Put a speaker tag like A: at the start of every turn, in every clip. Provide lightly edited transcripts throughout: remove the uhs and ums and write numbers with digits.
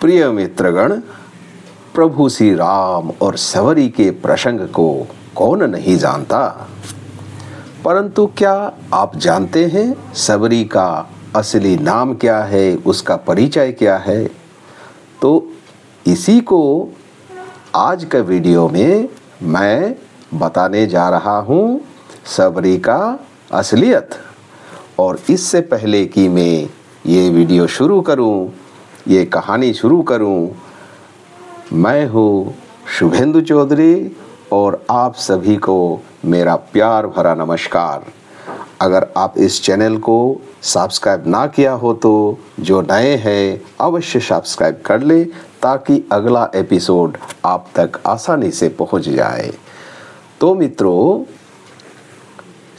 A: प्रिय मित्रगण, प्रभु श्री राम और सबरी के प्रसंग को कौन नहीं जानता, परंतु क्या आप जानते हैं सबरी का असली नाम क्या है, उसका परिचय क्या है? तो इसी को आज का वीडियो में मैं बताने जा रहा हूँ, सबरी का असलियत। और इससे पहले कि मैं ये वीडियो शुरू करूँ, ये कहानी शुरू करूँ, मैं हूँ शुभेंदु चौधरी और आप सभी को मेरा प्यार भरा नमस्कार। अगर आप इस चैनल को सब्सक्राइब ना किया हो तो जो नए हैं अवश्य सब्सक्राइब कर ले, ताकि अगला एपिसोड आप तक आसानी से पहुंच जाए। तो मित्रों,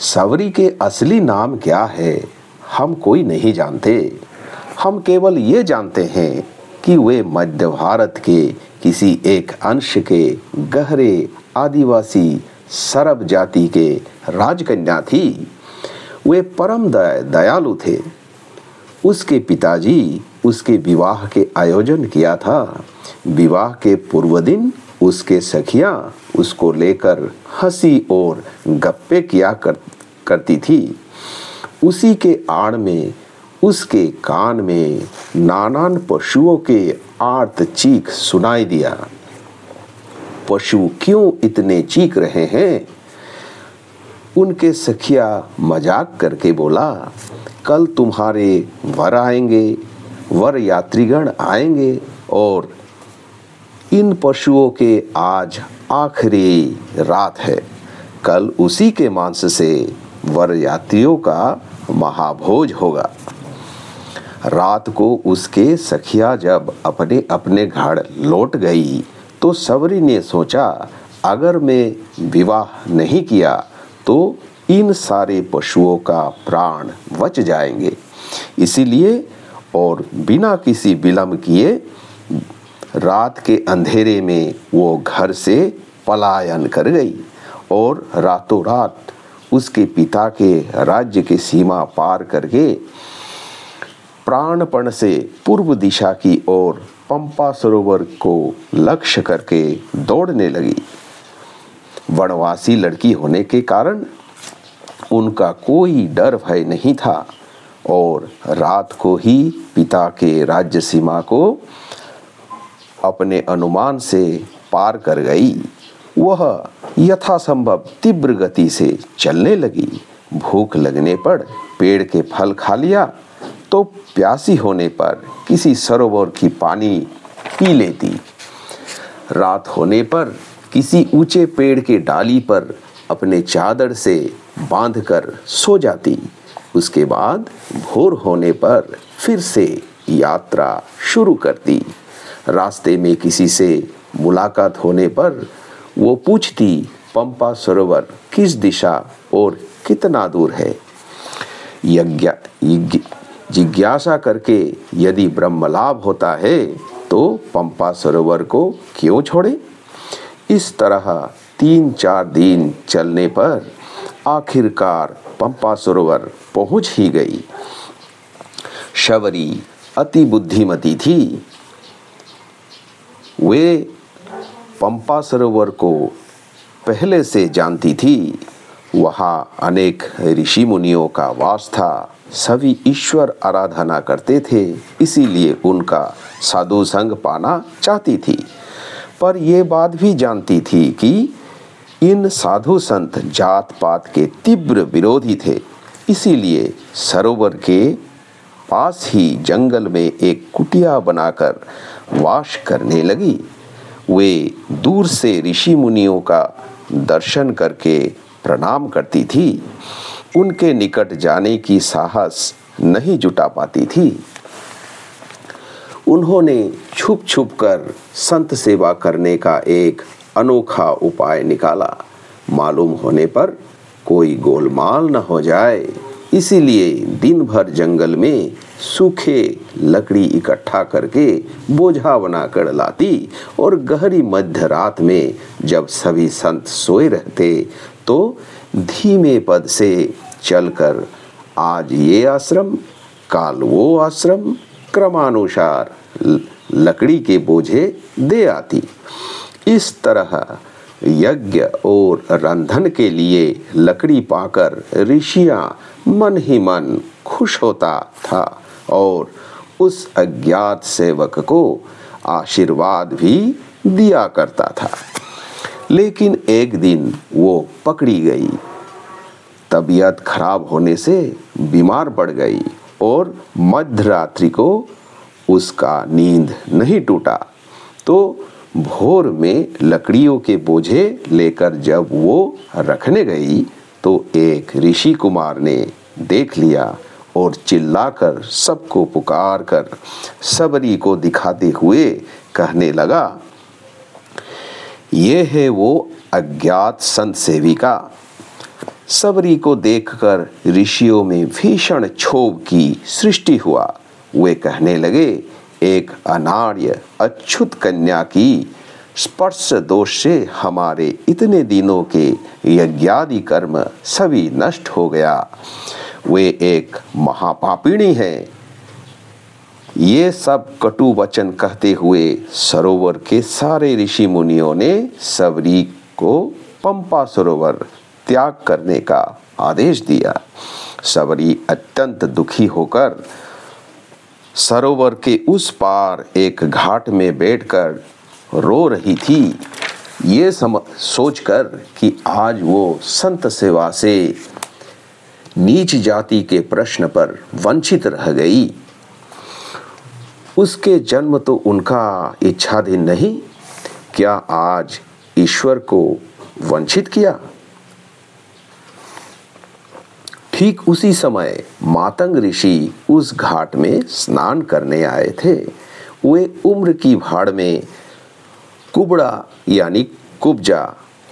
A: सबरी के असली नाम क्या है हम कोई नहीं जानते। हम केवल ये जानते हैं कि वे मध्य भारत के किसी एक अंश के गहरे आदिवासी सरब जाति के राजकन्या थी। वे परम दयालु थे। उसके पिताजी उसके विवाह के आयोजन किया था। विवाह के पूर्व दिन उसके सखियां उसको लेकर हंसी और गप्पे किया करती थी। उसी के आड़ में उसके कान में नानान पशुओं के आर्त चीख सुनाई दिया। पशु क्यों इतने चीख रहे हैं? उनके सखिया मजाक करके बोला, कल तुम्हारे वर आएंगे, वर यात्रीगण आएंगे और इन पशुओं के आज आखिरी रात है। कल उसी के मांस से वर यात्रियों का महाभोज होगा। रात को उसके सखिया जब अपने अपने घर लौट गई तो सबरी ने सोचा, अगर मैं विवाह नहीं किया तो इन सारे पशुओं का प्राण बच जाएंगे। इसीलिए और बिना किसी विलंब किए रात के अंधेरे में वो घर से पलायन कर गई और रातों रात उसके पिता के राज्य की सीमा पार करके प्राणपण से पूर्व दिशा की ओर पंपा सरोवर को लक्ष्य करके दौड़ने लगी। वनवासी लड़की होने के कारण उनका कोई डर भय नहीं था और रात को ही पिता के राज्य सीमा को अपने अनुमान से पार कर गई। वह यथासंभव तीव्र गति से चलने लगी। भूख लगने पर पेड़ के फल खा लिया तो प्यासी होने पर किसी सरोवर की पानी पी लेती। रात होने पर किसी ऊंचे पेड़ के डाली पर अपने चादर से बांधकर सो जाती। उसके बाद भोर होने पर फिर से यात्रा शुरू करती। रास्ते में किसी से मुलाकात होने पर वो पूछती, पंपा सरोवर किस दिशा और कितना दूर है? जिज्ञासा करके यदि ब्रह्म लाभ होता है तो पंपा सरोवर को क्यों छोड़े? इस तरह 3-4 दिन चलने पर आखिरकार पंपा सरोवर पहुंच ही गई। सबरी अति बुद्धिमती थी। वे पंपा सरोवर को पहले से जानती थी। वहाँ अनेक ऋषि मुनियों का वास था। सभी ईश्वर आराधना करते थे, इसीलिए उनका साधु संग पाना चाहती थी। पर ये बात भी जानती थी कि इन साधु संत जात पात के तीव्र विरोधी थे। इसीलिए सरोवर के पास ही जंगल में एक कुटिया बनाकर वास करने लगी। वे दूर से ऋषि मुनियों का दर्शन करके प्रणाम करती थी। उनके निकट जाने की साहस नहीं जुटा पाती थी। उन्होंने छुप छुप कर संत सेवा करने का एक अनोखा उपाय निकाला। मालूम होने पर कोई गोलमाल न हो जाए, इसीलिए दिन भर जंगल में सूखे लकड़ी इकट्ठा करके बोझा बनाकर लाती और गहरी मध्य रात में जब सभी संत सोए रहते तो धीमे पद से चलकर आज ये आश्रम, काल वो आश्रम, क्रमानुसार लकड़ी के बोझे दे आती। इस तरह यज्ञ और रंधन के लिए लकड़ी पाकर ऋषियां मन ही मन खुश होता था और उस अज्ञात सेवक को आशीर्वाद भी दिया करता था। लेकिन एक दिन वो पकड़ी गई, तबीयत खराब होने से बीमार पड़ गई और मध्यरात्रि को उसका नींद नहीं टूटा। तो भोर में लकड़ियों के बोझे लेकर जब वो रखने गई तो एक ऋषि कुमार ने देख लिया और चिल्लाकर सबको पुकार कर सबरी को दिखाते हुए कहने लगा, ये है वो अज्ञात संत सेविका। सबरी को देखकर ऋषियों में भीषण क्षोभ की सृष्टि हुआ। वे कहने लगे, एक अनार्य अछूत कन्या की स्पर्श दोष से हमारे इतने दिनों के यज्ञादि कर्म सभी नष्ट हो गया। वे एक महापापिणी है। ये सब कटु वचन कहते हुए सरोवर के सारे ऋषि मुनियों ने सबरी को पंपा सरोवर त्याग करने का आदेश दिया। सबरी अत्यंत दुखी होकर सरोवर के उस पार एक घाट में बैठकर रो रही थी। ये सोचकर कि आज वो संत सेवा से नीच जाति के प्रश्न पर वंचित रह गई। उसके जन्म तो उनका इच्छाधीन नहीं, क्या आज ईश्वर को वंचित किया? ठीक उसी समय मातंग ऋषि उस घाट में स्नान करने आए थे। वे उम्र की भाड़ में कुबड़ा यानी कुब्जा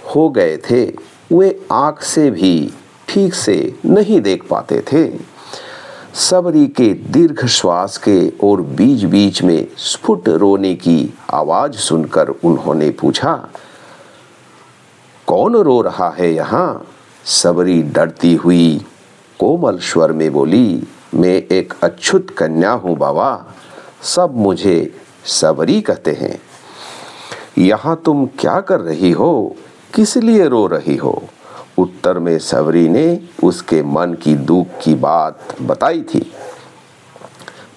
A: हो गए थे। वे आँख से भी ठीक से नहीं देख पाते थे। सबरी के दीर्घ श्वास के और बीच बीच में स्फुट रोने की आवाज सुनकर उन्होंने पूछा, कौन रो रहा है यहाँ? सबरी डरती हुई कोमल स्वर में बोली, मैं एक अछूत कन्या हूँ बाबा, सब मुझे सबरी कहते हैं। यहाँ तुम क्या कर रही हो? किस लिए रो रही हो? उत्तर में सबरी ने उसके मन की दुख की बात बताई थी।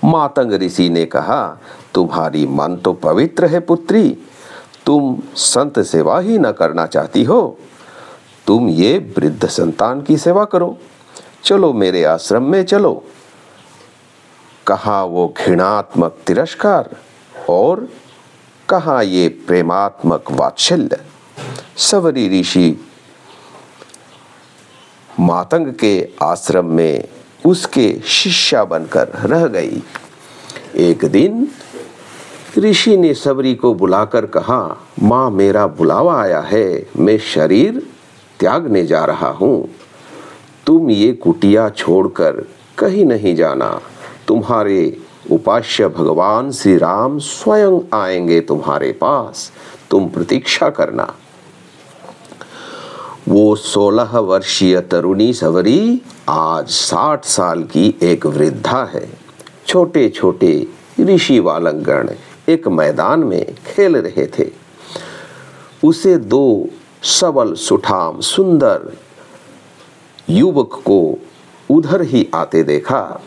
A: मातंग ऋषि ने कहा, तुम्हारी मन तो पवित्र है पुत्री, तुम संत सेवा ही न करना चाहती हो। तुम ये वृद्ध संतान की सेवा करो, चलो मेरे आश्रम में चलो। कहाँ वो घृणात्मक तिरस्कार और कहाँ ये प्रेमात्मक वात्सल्य। सबरी ऋषि मातंग के आश्रम में उसके शिष्या बनकर रह गई। एक दिन ऋषि ने सबरी को बुलाकर कहा, माँ मेरा बुलावा आया है, मैं शरीर त्यागने जा रहा हूँ। तुम ये कुटिया छोड़कर कहीं नहीं जाना। तुम्हारे उपास्य भगवान श्री राम स्वयं आएंगे तुम्हारे पास, तुम प्रतीक्षा करना। वो 16 वर्षीय तरुणी सबरी आज 60 साल की एक वृद्धा है। छोटे छोटे ऋषि बालकगण एक मैदान में खेल रहे थे। उसे 2 सबल सुठाम सुंदर युवक को उधर ही आते देखा।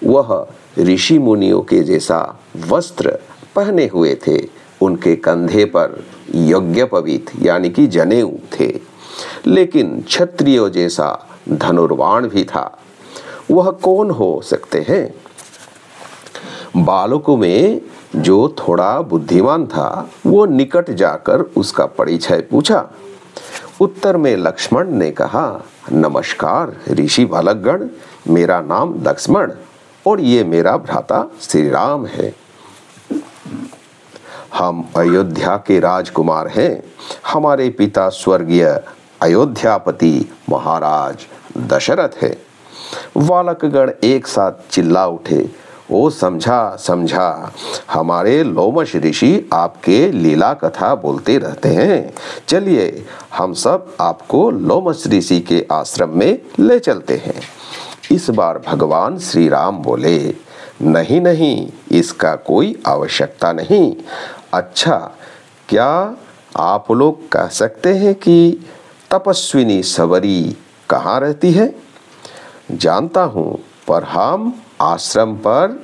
A: वह ऋषि मुनियों के जैसा वस्त्र पहने हुए थे। उनके कंधे पर यज्ञोपवीत यानी कि जनेऊ थे, लेकिन क्षत्रियों जैसा धनुर्बाण भी था। वह कौन हो सकते हैं? बालकों में जो थोड़ा बुद्धिमान था वो निकट जाकर उसका परिचय पूछा। उत्तर में लक्ष्मण ने कहा, नमस्कार ऋषि बालकगण, मेरा नाम लक्ष्मण और ये मेरा भ्राता श्री राम है। हम अयोध्या के राजकुमार हैं। हमारे पिता स्वर्गीय अयोध्यापति महाराज दशरथ है। बालकगण एक साथ चिल्ला उठे, ओ समझा समझा, हमारे लोमश ऋषि आपके लीला कथा बोलते रहते हैं। चलिए हम सब आपको लोमश ऋषि के आश्रम में ले चलते हैं। इस बार भगवान श्री राम बोले, नहीं नहीं, इसका कोई आवश्यकता नहीं। अच्छा, क्या आप लोग कह सकते हैं कि तपस्विनी सवरी कहाँ रहती है? जानता हूँ, पर हम आश्रम पर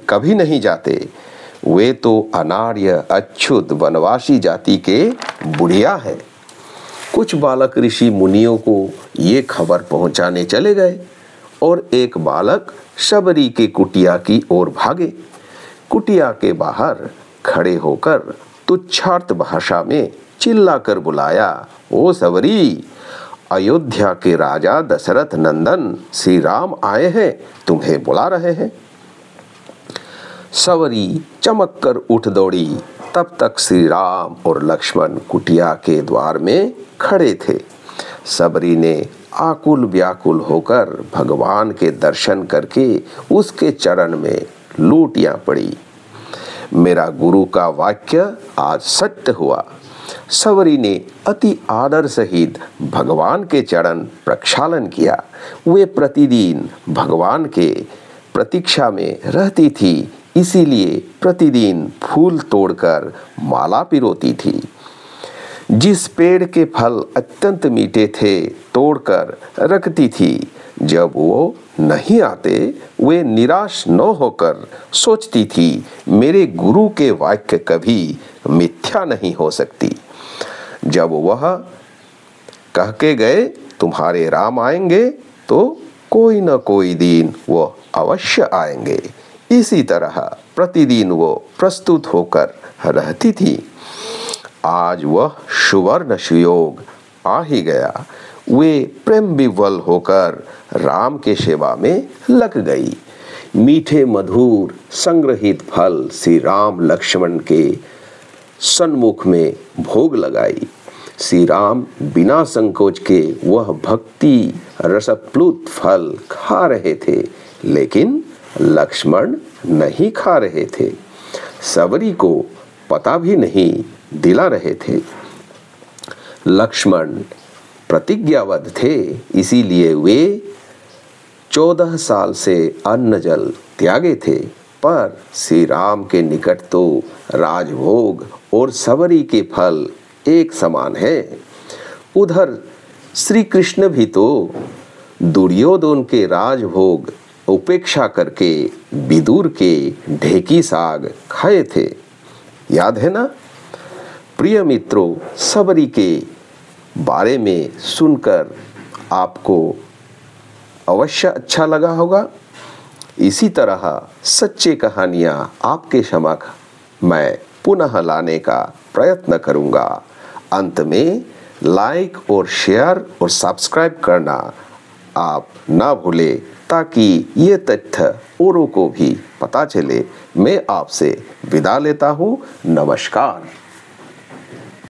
A: कभी नहीं जाते। वे तो अनार्य अछूत वनवासी जाति के बुढ़िया है। कुछ बालक ऋषि मुनियों को ये खबर पहुंचाने चले गए और एक बालक शबरी के कुटिया की ओर भागे। कुटिया के बाहर खड़े होकर तुच्छार्थ भाषा में चिल्लाकर बुलाया, ओ सबरी, अयोध्या के राजा दशरथ नंदन श्री राम आए हैं, तुम्हें बुला रहे हैं। सबरी चमक कर उठ दौड़ी। तब तक श्री राम और लक्ष्मण कुटिया के द्वार में खड़े थे। सबरी ने आकुल व्याकुल होकर भगवान के दर्शन करके उसके चरण में लूटियां पड़ी। मेरा गुरु का वाक्य आज सत्य हुआ। सबरी ने अति आदर सहित भगवान के चरण प्रक्षालन किया। वे प्रतिदिन भगवान के प्रतीक्षा में रहती थी, इसीलिए प्रतिदिन फूल तोड़कर माला पिरोती थी। जिस पेड़ के फल अत्यंत मीठे थे तोड़कर रखती थी। जब वो नहीं आते, वे निराश न होकर सोचती थी, मेरे गुरु के वाक्य कभी मिथ्या नहीं हो सकती। जब वह कह के गए तुम्हारे राम आएंगे, तो कोई न कोई दिन वो अवश्य आएंगे। इसी तरह प्रतिदिन वो प्रस्तुत होकर रहती थी। आज वह सुवर्ण सुयोग आ ही गया। वे प्रेम विवल होकर राम के सेवा में लग गई। मीठे मधुर संग्रहित फल श्री राम लक्ष्मण के सन्मुख में भोग लगाई। श्री राम बिना संकोच के वह भक्ति रसप्लुत फल खा रहे थे, लेकिन लक्ष्मण नहीं खा रहे थे। सबरी को पता भी नहीं दिला रहे थे। लक्ष्मण प्रतिज्ञाबद्ध थे, इसीलिए वे 14 साल से अन्न जल त्यागे थे। पर श्री राम के निकट तो राजभोग और सबरी के फल एक समान है। उधर श्री कृष्ण भी तो दुर्योधन के राजभोग उपेक्षा करके विदुर के ढेकी साग खाए थे, याद है ना? प्रिय मित्रों, सबरी के बारे में सुनकर आपको अवश्य अच्छा लगा होगा। इसी तरह सच्ची कहानियाँ आपके समक्ष मैं पुनः लाने का प्रयत्न करूँगा। अंत में लाइक और शेयर और सब्सक्राइब करना आप ना भूलें, ताकि ये तथ्य औरों को भी पता चले। मैं आपसे विदा लेता हूँ। नमस्कार।